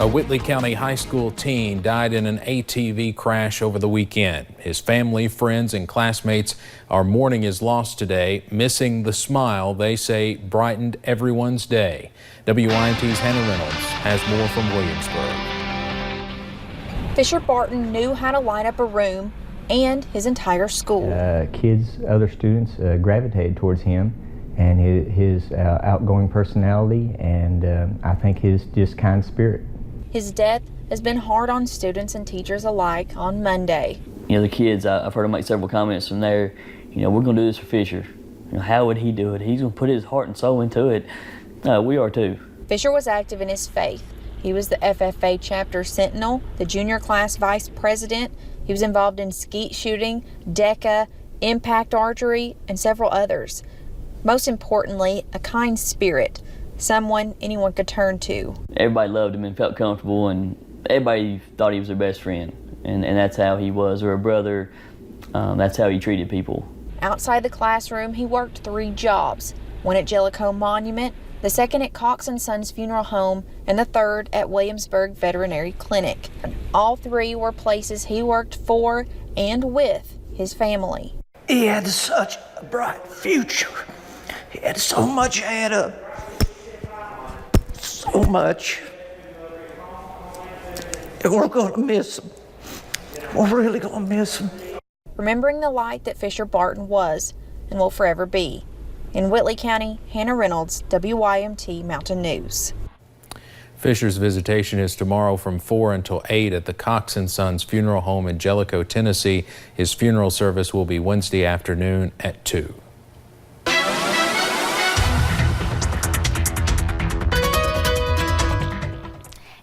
A Whitley County high school teen died in an ATV crash over the weekend. His family, friends, and classmates are mourning his loss today, missing the smile they say brightened everyone's day. WYMT's Hannah Reynolds has more from Williamsburg. Fisher Barton knew how to line up a room and his entire school. Kids, other students gravitated towards him and his outgoing personality and I think his just kind spirit. His death has been hard on students and teachers alike on Monday. You know, the kids, I've heard them make several comments from there. You know, we're going to do this for Fisher. You know, how would he do it? He's going to put his heart and soul into it. We are too. Fisher was active in his faith. He was the FFA chapter sentinel, the junior class vice president. He was involved in skeet shooting, DECA, impact archery, and several others. Most importantly, a kind spirit, someone anyone could turn to. Everybody loved him and felt comfortable, and everybody thought he was their best friend. And that's how he was, or a brother. That's how he treated people. Outside the classroom, he worked 3 jobs. One at Jellicoe Monument, the second at Cox & Sons Funeral Home, and the third at Williamsburg Veterinary Clinic. All 3 were places he worked for and with his family. He had such a bright future. He had so much ahead of him. So much. And we're going to miss him. We're really going to miss him. Remembering the light that Fisher Barton was and will forever be. In Whitley County, Hannah Reynolds, WYMT Mountain News. Fisher's visitation is tomorrow from 4 until 8 at the Cox & Sons Funeral Home in Jellicoe, Tennessee. His funeral service will be Wednesday afternoon at 2.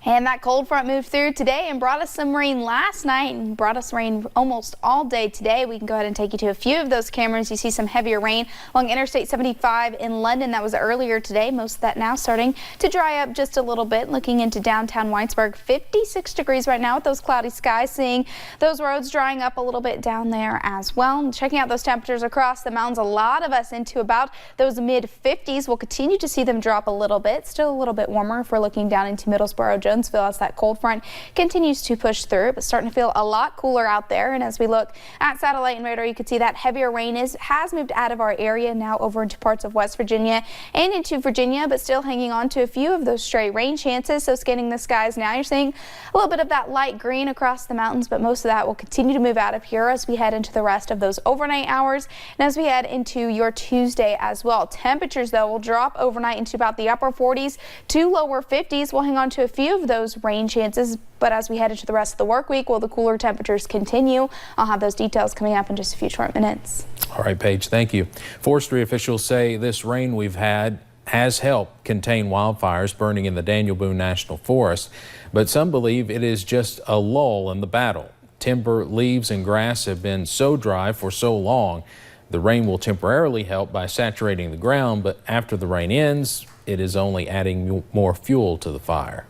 And that cold front moved through today and brought us some rain last night and brought us rain almost all day today. We can go ahead and take you to a few of those cameras. You see some heavier rain along Interstate 75 in London. That was earlier today. Most of that now starting to dry up just a little bit. Looking into downtown Whitesburg, 56 degrees right now with those cloudy skies. Seeing those roads drying up a little bit down there as well. And checking out those temperatures across the mountains, a lot of us into about those mid 50s. We'll continue to see them drop a little bit. Still a little bit warmer if we're looking down into Middlesboro, Jonesville, as that cold front continues to push through, but starting to feel a lot cooler out there. And as we look at satellite and radar, you can see that heavier rain has moved out of our area now over into parts of West Virginia and into Virginia, but still hanging on to a few of those stray rain chances. So scanning the skies now, you're seeing a little bit of that light green across the mountains, but most of that will continue to move out of here as we head into the rest of those overnight hours and as we head into your Tuesday as well. Temperatures, though, will drop overnight into about the upper 40s to lower 50s. We'll hang on to a few of those rain chances, but as we head into the rest of the work week, will the cooler temperatures continue? I'll have those details coming up in just a few short minutes. All right, Paige, thank you. Forestry officials say this rain we've had has helped contain wildfires burning in the Daniel Boone National Forest, but some believe it is just a lull in the battle. Timber, leaves, and grass have been so dry for so long. The rain will temporarily help by saturating the ground, but after the rain ends, it is only adding more fuel to the fire.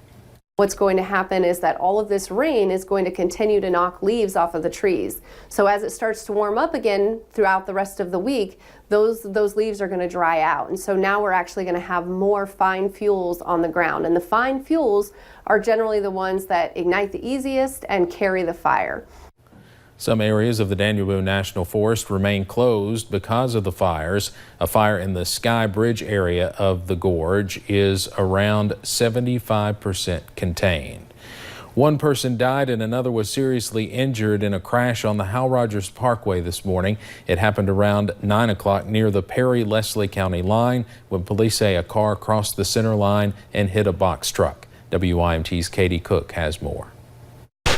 What's going to happen is that all of this rain is going to continue to knock leaves off of the trees. So as it starts to warm up again throughout the rest of the week, those leaves are going to dry out. And so now we're actually going to have more fine fuels on the ground. And the fine fuels are generally the ones that ignite the easiest and carry the fire. Some areas of the Daniel Boone National Forest remain closed because of the fires. A fire in the Sky Bridge area of the gorge is around 75% contained. One person died and another was seriously injured in a crash on the Hal Rogers Parkway this morning. It happened around 9 o'clock near the Perry-Leslie County line when police say a car crossed the center line and hit a box truck. WYMT's Katie Cook has more.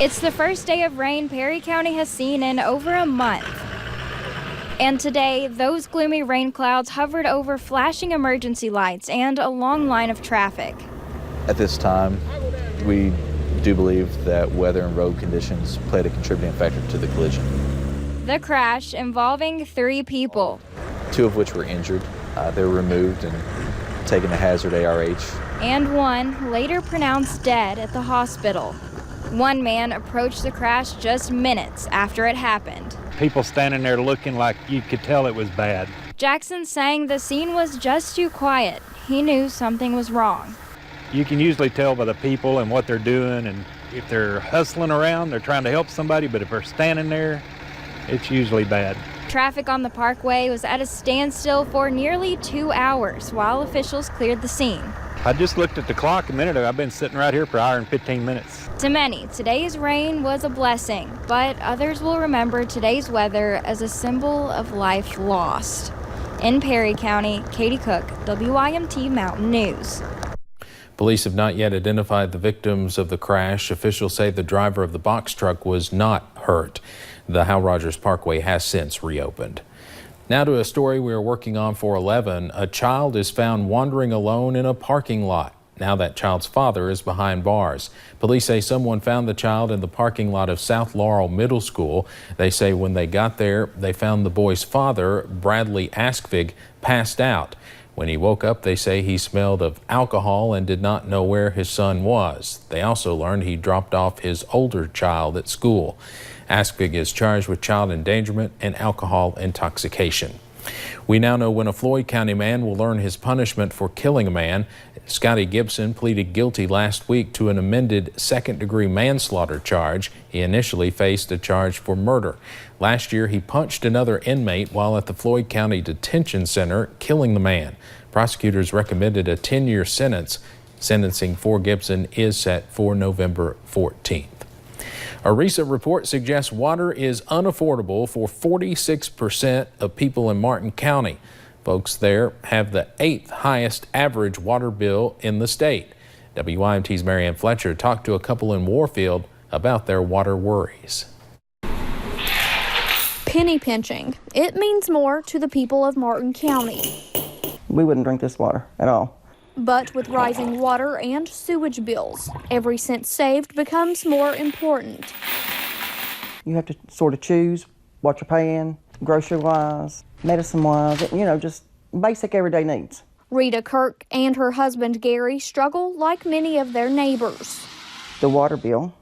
It's the first day of rain Perry County has seen in over a month. And today, those gloomy rain clouds hovered over flashing emergency lights and a long line of traffic. At this time, we do believe that weather and road conditions played a contributing factor to the collision. The crash involving 3 people. 2 of which were injured. They were removed and taken to Hazard ARH. And 1 later pronounced dead at the hospital. One man approached the crash just minutes after it happened. People standing there looking like you could tell it was bad. Jackson saying the scene was just too quiet. He knew something was wrong. You can usually tell by the people and what they're doing, and if they're hustling around, they're trying to help somebody, but if they're standing there, it's usually bad. Traffic on the parkway was at a standstill for nearly 2 hours while officials cleared the scene. I just looked at the clock a minute ago. I've been sitting right here for an hour and 15 minutes. To many, today's rain was a blessing, but others will remember today's weather as a symbol of life lost. In Perry County, Katie Cook, WYMT Mountain News. Police have not yet identified the victims of the crash. Officials say the driver of the box truck was not hurt. The Hal Rogers Parkway has since reopened. Now to a story we are working on for 11. A child is found wandering alone in a parking lot. Now that child's father is behind bars. Police say someone found the child in the parking lot of South Laurel Middle School. They say when they got there, they found the boy's father, Bradley Askvig, passed out. When he woke up, they say he smelled of alcohol and did not know where his son was. They also learned he dropped off his older child at school. Askvig is charged with child endangerment and alcohol intoxication. We now know when a Floyd County man will learn his punishment for killing a man. Scotty Gibson pleaded guilty last week to an amended second-degree manslaughter charge. He initially faced a charge for murder. Last year, he punched another inmate while at the Floyd County Detention Center, killing the man. Prosecutors recommended a 10-year sentence. Sentencing for Gibson is set for November 14th. A recent report suggests water is unaffordable for 46% of people in Martin County. Folks there have the 8th highest average water bill in the state. WYMT's Marianne Fletcher talked to a couple in Warfield about their water worries. Penny pinching. It means more to the people of Martin County. We wouldn't drink this water at all. But with rising water and sewage bills, every cent saved becomes more important. You have to sort of choose what you're paying, grocery-wise, medicine-wise, just basic everyday needs. Rita Kirk and her husband Gary struggle like many of their neighbors. The water bill,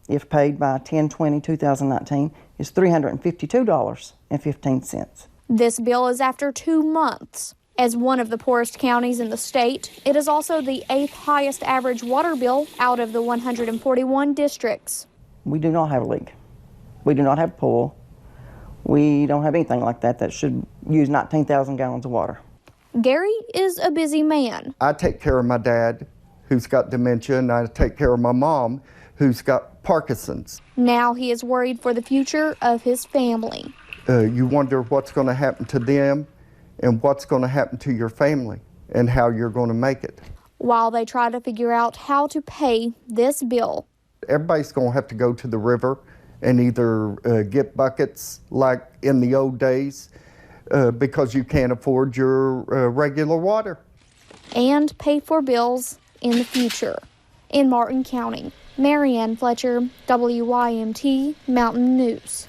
if paid by 10/20/2019, is $352.15. This bill is after 2 months. As one of the poorest counties in the state, it is also the 8th highest average water bill out of the 141 districts. We do not have a leak. We do not have a pool. We don't have anything like that should use 19,000 gallons of water. Gary is a busy man. I take care of my dad, who's got dementia, and I take care of my mom, who's got Parkinson's. Now he is worried for the future of his family. You wonder what's going to happen to them and what's going to happen to your family and how you're going to make it. While they try to figure out how to pay this bill. Everybody's going to have to go to the river and either get buckets like in the old days because you can't afford your regular water. And pay for bills in the future. In Martin County, Marianne Fletcher, WYMT Mountain News.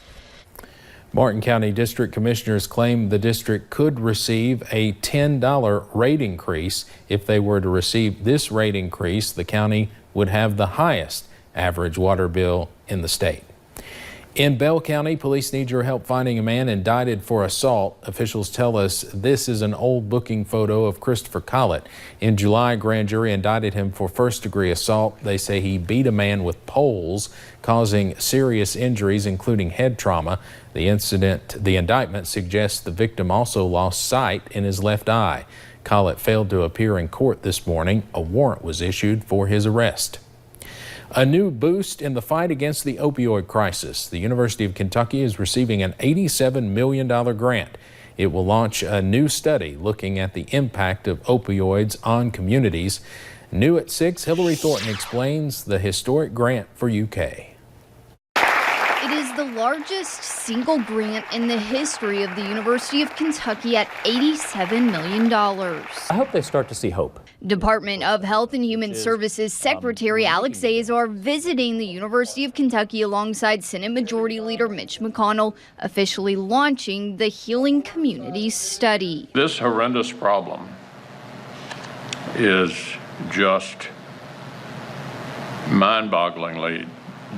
Martin County District Commissioners claim the district could receive a $10 rate increase. If they were to receive this rate increase, the county would have the highest average water bill in the state. In Bell County, police need your help finding a man indicted for assault. Officials tell us this is an old booking photo of Christopher Collett. In July, a grand jury indicted him for first-degree assault. They say he beat a man with poles, causing serious injuries, including head trauma. The indictment suggests the victim also lost sight in his left eye. Collett failed to appear in court this morning. A warrant was issued for his arrest. A new boost in the fight against the opioid crisis. The University of Kentucky is receiving an $87 million grant. It will launch a new study looking at the impact of opioids on communities. New at 6, Hillary Thornton explains the historic grant for UK. It is the largest single grant in the history of the University of Kentucky at $87 million. I hope they start to see hope. Department of Health and Human Services Secretary Alex Azar visiting the University of Kentucky alongside Senate Majority Leader Mitch McConnell, officially launching the Healing Communities Study. This horrendous problem is just mind-bogglingly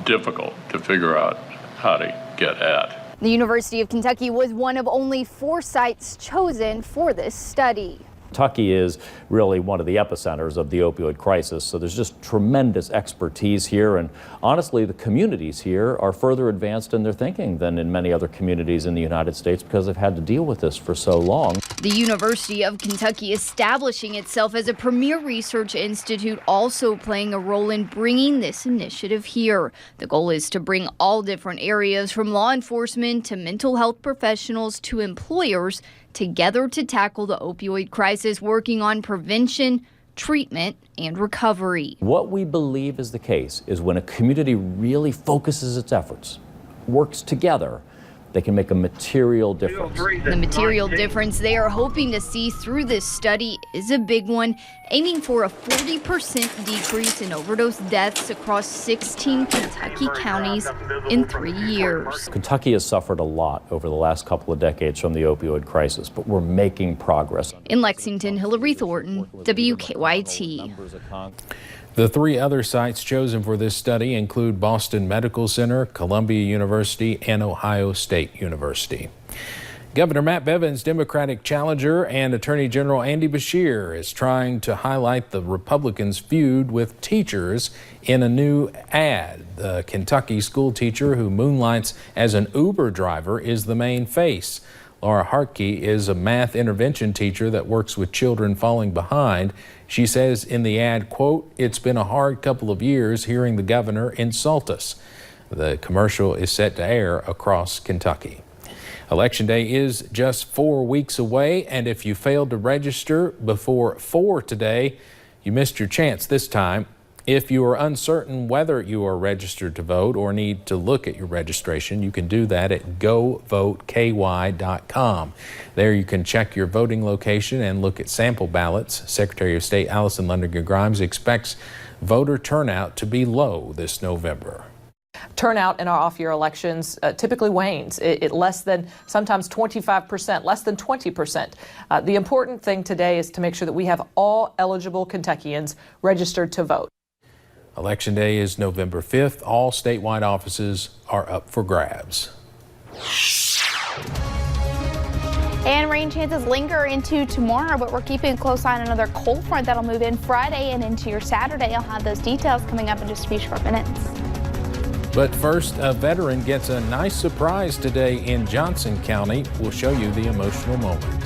difficult to figure out how to get at. The University of Kentucky was one of only 4 sites chosen for this study. Kentucky is really one of the epicenters of the opioid crisis, so there's just tremendous expertise here, and honestly, the communities here are further advanced in their thinking than in many other communities in the United States because they've had to deal with this for so long. The University of Kentucky establishing itself as a premier research institute, also playing a role in bringing this initiative here. The goal is to bring all different areas, from law enforcement to mental health professionals to employers, together to tackle the opioid crisis, working on prevention, treatment, and recovery. What we believe is the case is when a community really focuses its efforts, works together, they can make a material difference. The material difference they are hoping to see through this study is a big one, aiming for a 40% decrease in overdose deaths across 16 Kentucky counties in 3 years. Kentucky has suffered a lot over the last couple of decades from the opioid crisis, but we're making progress. In Lexington, Hillary Thornton, WKYT. The 3 other sites chosen for this study include Boston Medical Center, Columbia University, and Ohio State University. Governor Matt Bevin's Democratic challenger and Attorney General Andy Beshear is trying to highlight the Republicans' feud with teachers in a new ad. The Kentucky school teacher who moonlights as an Uber driver is the main face. Laura Hartke is a math intervention teacher that works with children falling behind. She says in the ad, quote, "It's been a hard couple of years hearing the governor insult us." The commercial is set to air across Kentucky. Election Day is just 4 weeks away, and if you failed to register before 4 today, you missed your chance this time. If you are uncertain whether you are registered to vote or need to look at your registration, you can do that at govoteky.com. There you can check your voting location and look at sample ballots. Secretary of State Allison Lundergan-Grimes expects voter turnout to be low this November. Turnout in our off-year elections typically wanes. It less than, sometimes 25%, less than 20%. The important thing today is to make sure that we have all eligible Kentuckians registered to vote. Election Day is November 5th. All statewide offices are up for grabs. And rain chances linger into tomorrow, but we're keeping a close eye on another cold front that'll move in Friday and into your Saturday. I'll have those details coming up in just a few short minutes. But first, a veteran gets a nice surprise today in Johnson County. We'll show you the emotional moment.